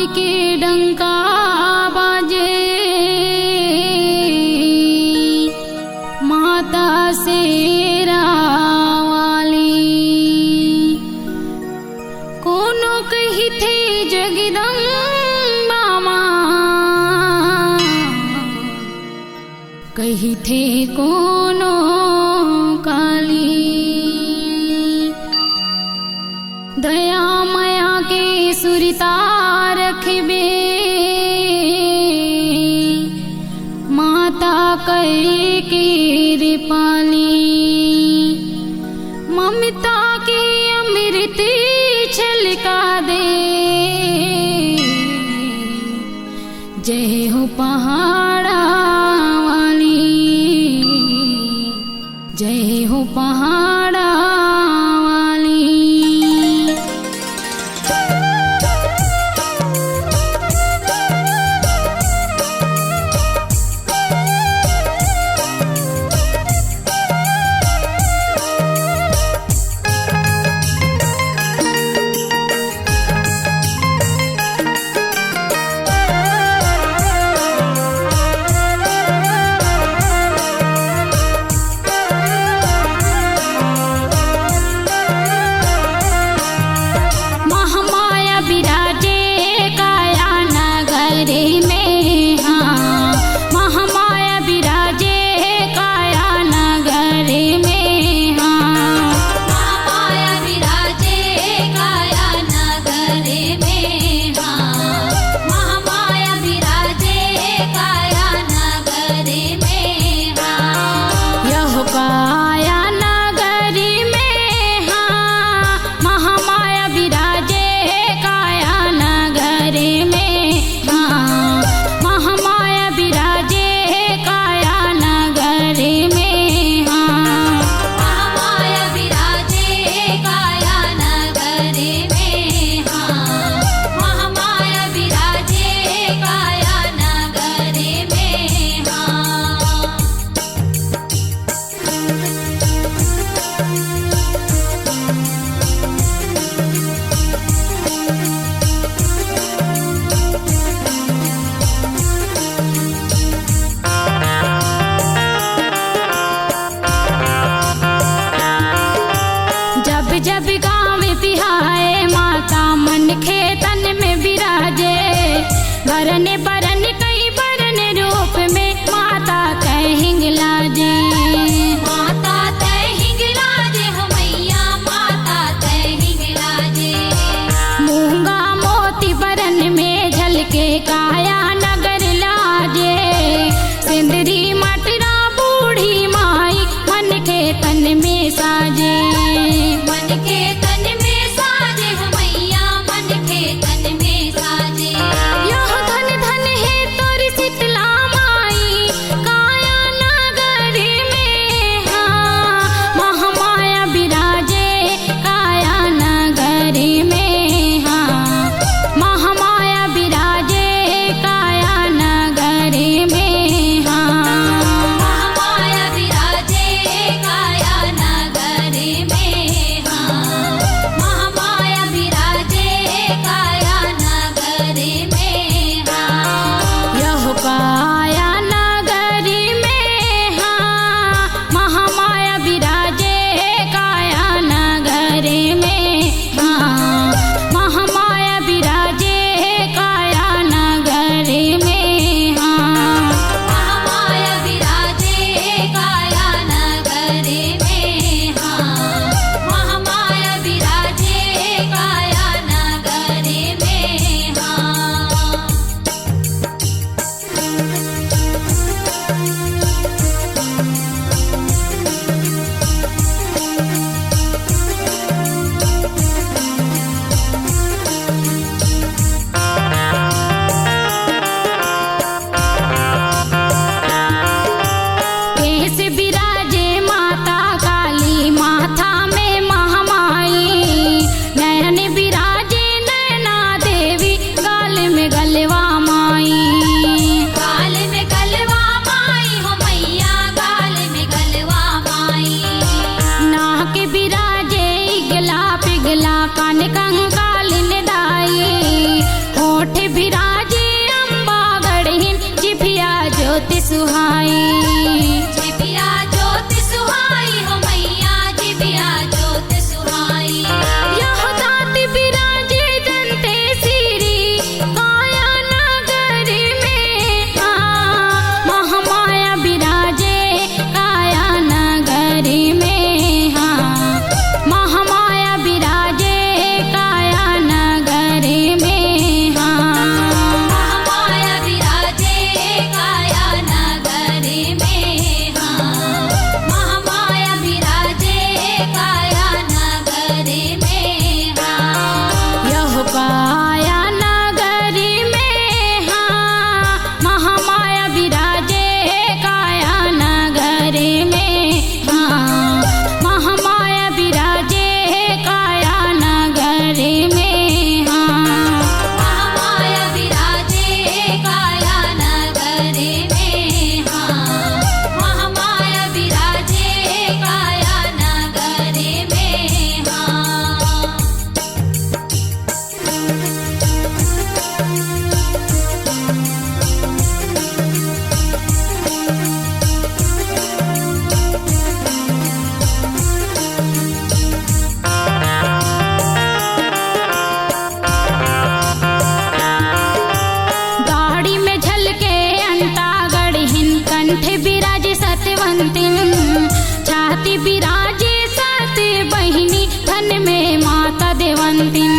के डंका बाजे, माता शेरा वाली। कोनो कही थे जगदम्बा माँ, कही थे कोनो काली। दया माया के सुरता रखबे, माता कई के पाली। ममता के अमृत छलका दे, जय हो पहाड़ा वाली, जय हो पहाड़ा वाली। जब गाँव बिहाए, माता मन खेतन में बिराजे। भरन बरन कई बरन रूप में, माता तय हिंगलाजे। माता तय हिंगलाजे हो मैया, माता तय हिंगलाजे। मूंगा मोती बरन में झलके, काया नगर लाजे। सिंदरी मटरा बूढ़ी माई, मन के तन में साजे। मन के तन में साजे हो मैया, मन के तन में साजे। यह धन धन है तोरी शीतला माई, काया नगर में हाँ। महामाया विराजे काया नगर में हाँ। महामाया विराजे काया नगर में हाँ। महामाया विराजे काया नगर में हाँ। काया नगरी में हाँ। यह काया नगरी में हाँ महामाया विराजे काया नगरी में हाँ महामाया विराजे काया नगरी में हाँ महामाया विराजे काया नगरी में हाँ। महामाया विराजे काया नगरी में हाँ। गाड़ी में झलके अंतागढ़ हिन कंठ विराजे सत्यवंतिन छाती विराजे सत्य बहिनी धन में माता देवंतिन